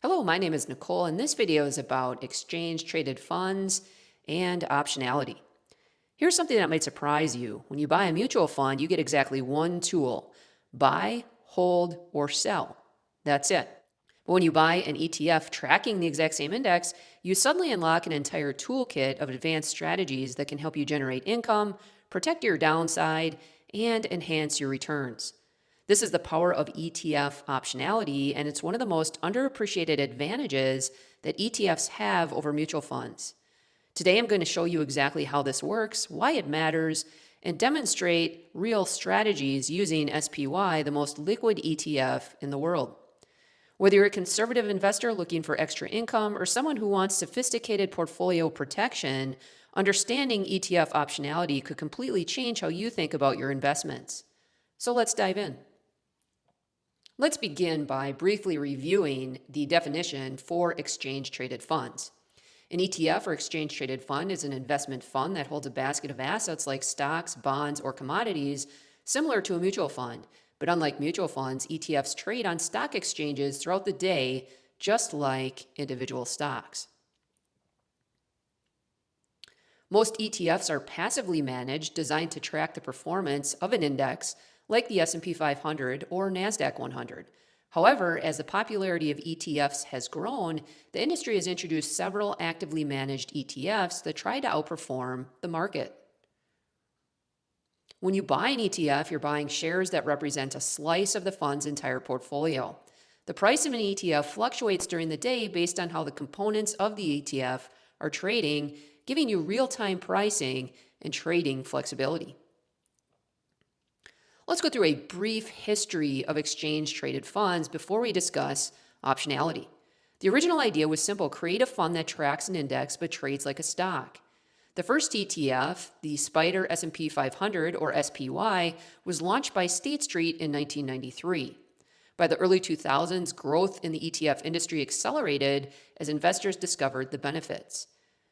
Hello, my name is Nicole, and this video is about exchange-traded funds and optionality. Here's something that might surprise you. When you buy a mutual fund, you get exactly one tool: buy, hold, or sell. That's it. But when you buy an ETF tracking the exact same index, you suddenly unlock an entire toolkit of advanced strategies that can help you generate income, protect your downside, and enhance your returns. This is the power of ETF optionality, and it's one of the most underappreciated advantages that ETFs have over mutual funds. Today, I'm going to show you exactly how this works, why it matters, and demonstrate real strategies using SPY, the most liquid ETF in the world. Whether you're a conservative investor looking for extra income or someone who wants sophisticated portfolio protection, understanding ETF optionality could completely change how you think about your investments. So let's dive in. Let's begin by briefly reviewing the definition for exchange-traded funds. An ETF or exchange-traded fund is an investment fund that holds a basket of assets like stocks, bonds, or commodities, similar to a mutual fund. But unlike mutual funds, ETFs trade on stock exchanges throughout the day, just like individual stocks. Most ETFs are passively managed, designed to track the performance of an index like the S&P 500 or NASDAQ 100. However, as the popularity of ETFs has grown, the industry has introduced several actively managed ETFs that try to outperform the market. When you buy an ETF, you're buying shares that represent a slice of the fund's entire portfolio. The price of an ETF fluctuates during the day based on how the components of the ETF are trading, giving you real-time pricing and trading flexibility. Let's go through a brief history of exchange-traded funds before we discuss optionality. The original idea was simple: create a fund that tracks an index but trades like a stock. The first ETF, the Spider S&P 500 or SPY, was launched by State Street in 1993. By the early 2000s, growth in the ETF industry accelerated as investors discovered the benefits.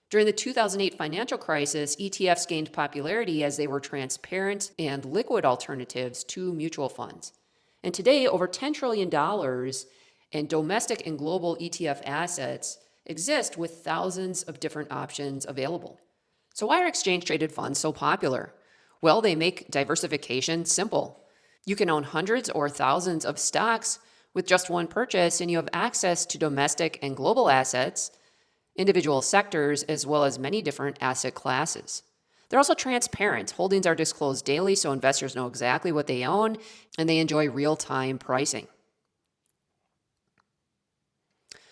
During the 2008 financial crisis, ETFs gained popularity as they were transparent and liquid alternatives to mutual funds. And today, over $10 trillion in domestic and global ETF assets exist with thousands of different options available. So why are exchange-traded funds so popular? Well, they make diversification simple. You can own hundreds or thousands of stocks with just one purchase, and you have access to domestic and global assets, individual sectors, as well as many different asset classes. They're also transparent. Holdings are disclosed daily so investors know exactly what they own, and they enjoy real-time pricing.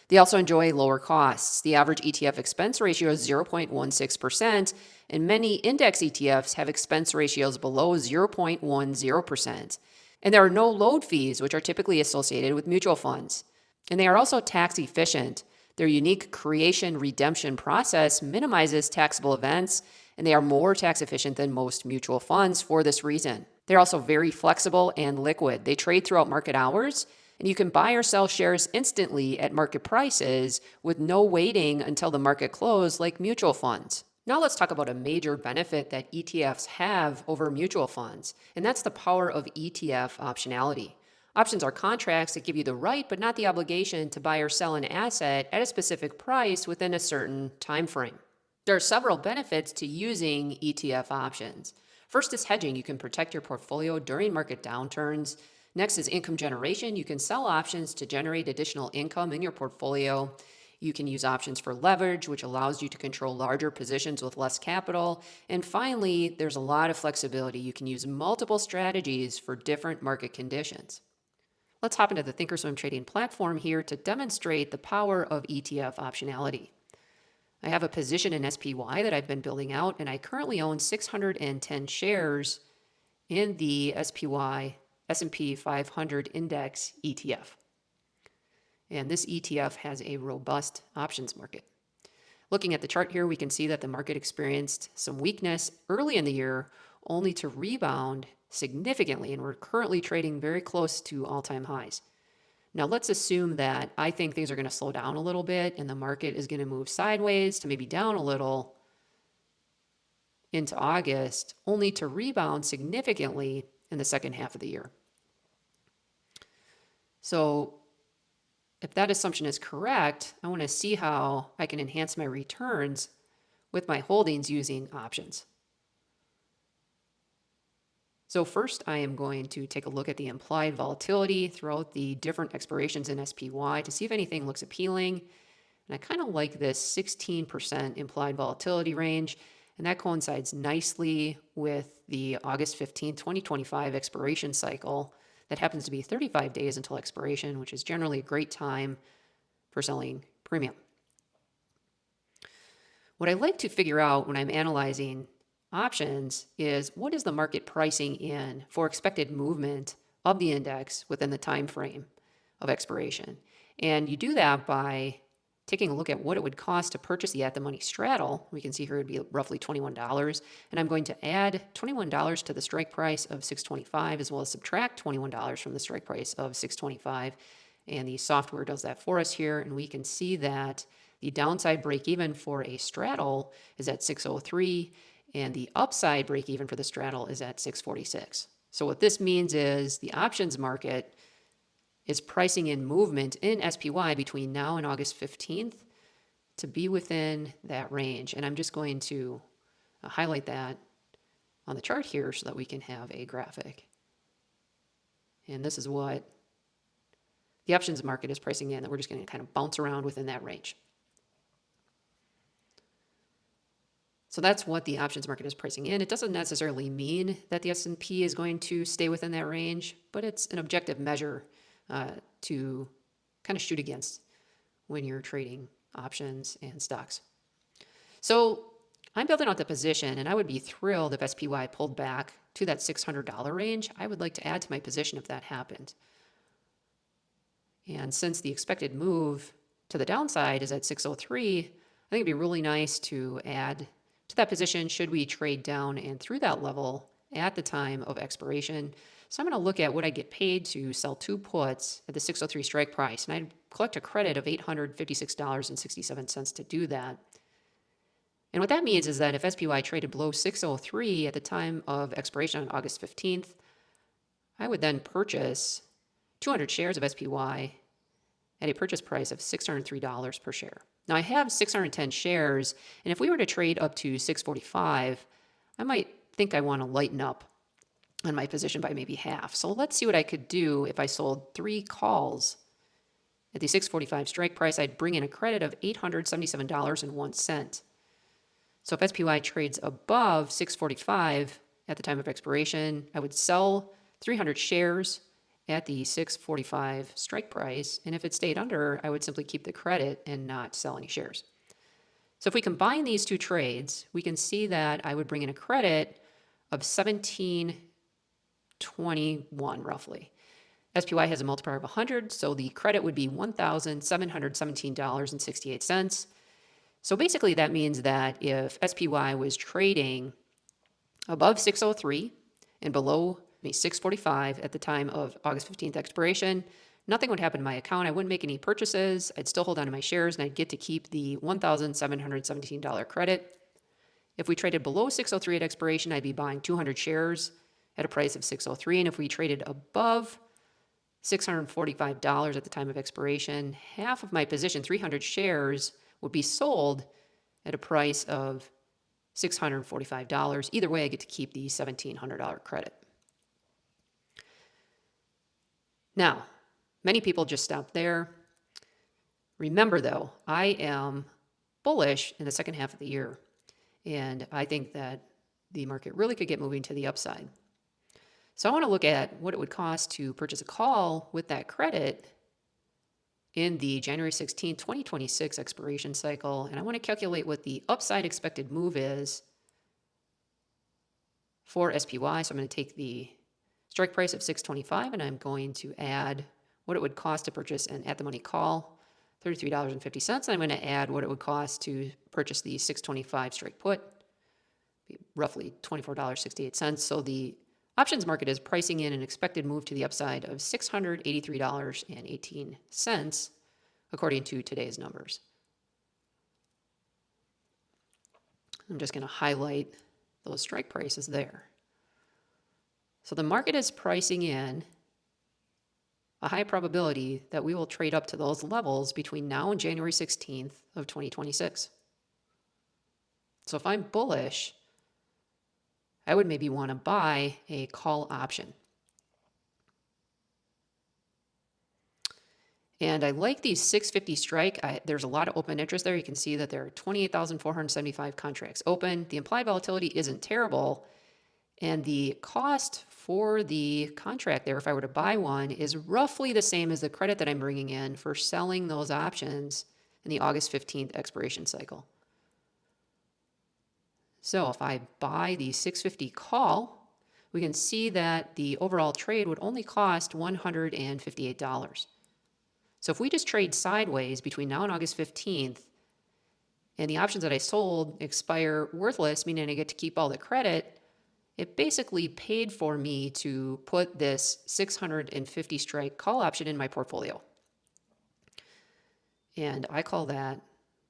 They also enjoy lower costs. The average ETF expense ratio is 0.16%, and many index ETFs have expense ratios below 0.10%. And there are no load fees, which are typically associated with mutual funds. And they are also tax efficient. Their unique creation-redemption process minimizes taxable events, and they are more tax efficient than most mutual funds for this reason. They're also very flexible and liquid. They trade throughout market hours, and you can buy or sell shares instantly at market prices with no waiting until the market close like mutual funds. Now let's talk about a major benefit that ETFs have over mutual funds, and that's the power of ETF optionality. Options are contracts that give you the right but not the obligation to buy or sell an asset at a specific price within a certain time frame. There are several benefits to using ETF options. First is hedging. You can protect your portfolio during market downturns. Next is income generation. You can sell options to generate additional income in your portfolio. You can use options for leverage, which allows you to control larger positions with less capital. And finally, there's a lot of flexibility. You can use multiple strategies for different market conditions. Let's hop into the thinkorswim trading platform here to demonstrate the power of ETF optionality. I have a position in SPY that I've been building out, and I currently own 610 shares in the SPY S&P 500 Index ETF. And this ETF has a robust options market. Looking at the chart here, we can see that the market experienced some weakness early in the year, only to rebound significantly, and we're currently trading very close to all-time highs. Now let's assume that I think things are going to slow down a little bit and the market is going to move sideways to maybe down a little into August, only to rebound significantly in the second half of the year. So If that assumption is correct, I want to see how I can enhance my returns with my holdings using options. So first, I am going to take a look at the implied volatility throughout the different expirations in SPY to see if anything looks appealing. And I kind of like this 16% implied volatility range, and that coincides nicely with the August 15, 2025 expiration cycle. That happens to be 35 days until expiration, which is generally a great time for selling premium. What I like to figure out when I'm analyzing options is what is the market pricing in for expected movement of the index within the time frame of expiration. And you do that by taking a look at what it would cost to purchase the at-the-money straddle. We can see here it would be roughly $21. And I'm going to add $21 to the strike price of $6.25 as well as subtract $21 from the strike price of $6.25. And the software does that for us here. And we can see that the downside break even for a straddle is at 603, and the upside break even for the straddle is at 646. So what this means is the options market is pricing in movement in SPY between now and August 15th to be within that range. And I'm just going to highlight that on the chart here so that we can have a graphic. And this is what the options market is pricing in, that we're just going to kind of bounce around within that range. So that's what the options market is pricing in. It doesn't necessarily mean that the S&P is going to stay within that range, but it's an objective measure to kind of shoot against when you're trading options and stocks. So I'm building out the position, and I would be thrilled if SPY pulled back to that $600 range. I would like to add to my position if that happened. And since the expected move to the downside is at 603, I think it'd be really nice to add to that position should we trade down and through that level at the time of expiration. So I'm going to look at what I get paid to sell 2 puts at the 603 strike price, and I'd collect a credit of $856.67 to do that. And what that means is that if SPY traded below 603 at the time of expiration on August 15th, I would then purchase 200 shares of SPY at a purchase price of $603 per share. Now I have 610 shares, and if we were to trade up to 645, I might think I want to lighten up on my position by maybe half. So let's see what I could do if I sold 3 calls at the 645 strike price. I'd bring in a credit of $877.01. So if SPY trades above 645 at the time of expiration, I would sell 300 shares at the 645 strike price, and if it stayed under, I would simply keep the credit and not sell any shares. So if we combine these 2 trades, we can see that I would bring in a credit of 1721 roughly. SPY has a multiplier of 100, so the credit would be $1,717.68. So basically that means that if SPY was trading above 603 and below 645 at the time of August 15th expiration, nothing would happen to my account. I wouldn't make any purchases. I'd still hold on to my shares, and I'd get to keep the $1,717 credit. If we traded below 603 at expiration, I'd be buying 200 shares at a price of 603. And if we traded above $645 at the time of expiration, half of my position, 300 shares, would be sold at a price of $645. Either way, I get to keep the $1,700 credit. Now, many people just stop there. Remember, though, I am bullish in the second half of the year, and I think that the market really could get moving to the upside. So I want to look at what it would cost to purchase a call with that credit in the January 16, 2026 expiration cycle, and I want to calculate what the upside expected move is for SPY. So I'm going to take the strike price of 625, and I'm going to add what it would cost to purchase an at-the-money call, $33.50. And I'm going to add what it would cost to purchase the 625 strike put, roughly $24.68. So the options market is pricing in an expected move to the upside of $683.18, according to today's numbers. I'm just going to highlight those strike prices there. So the market is pricing in a high probability that we will trade up to those levels between now and January 16th of 2026. So if I'm bullish, I would maybe want to buy a call option. And I like these 650 strike. There's a lot of open interest there. You can see that there are 28,475 contracts open. The implied volatility isn't terrible. And the cost for the contract there, if I were to buy one, is roughly the same as the credit that I'm bringing in for selling those options in the August 15th expiration cycle. So if I buy the 650 call, we can see that the overall trade would only cost $158. So if we just trade sideways between now and August 15th, and the options that I sold expire worthless, meaning I get to keep all the credit, it basically paid for me to put this 650 strike call option in my portfolio. And I call that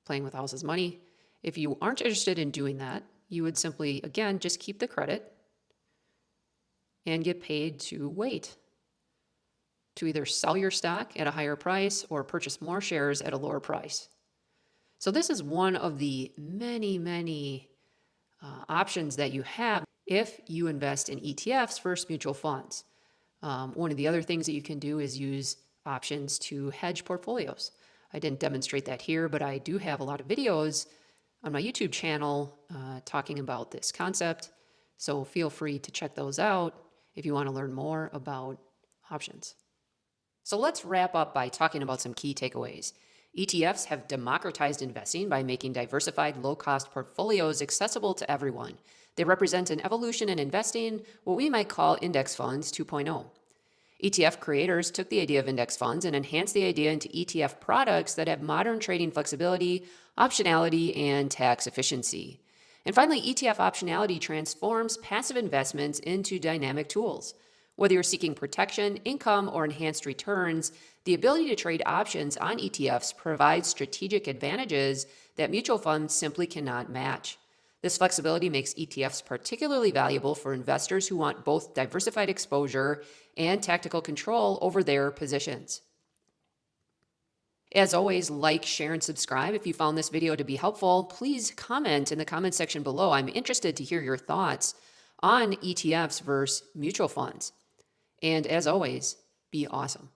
playing with house's money. If you aren't interested in doing that, you would simply, again, just keep the credit and get paid to wait, to either sell your stock at a higher price or purchase more shares at a lower price. So this is one of the many options that you have if you invest in ETFs versus mutual funds. One of the other things that you can do is use options to hedge portfolios. I didn't demonstrate that here, but I do have a lot of videos on my YouTube channel talking about this concept. So feel free to check those out if you want to learn more about options. So let's wrap up by talking about some key takeaways. ETFs have democratized investing by making diversified, low-cost portfolios accessible to everyone. They represent an evolution in investing, what we might call index funds 2.0. ETF creators took the idea of index funds and enhanced the idea into ETF products that have modern trading flexibility, optionality, and tax efficiency. And finally, ETF optionality transforms passive investments into dynamic tools. Whether you're seeking protection, income, or enhanced returns, the ability to trade options on ETFs provides strategic advantages that mutual funds simply cannot match. This flexibility makes ETFs particularly valuable for investors who want both diversified exposure and tactical control over their positions. As always, like, share, and subscribe. If you found this video to be helpful, please comment in the comment section below. I'm interested to hear your thoughts on ETFs versus mutual funds. And as always, be awesome.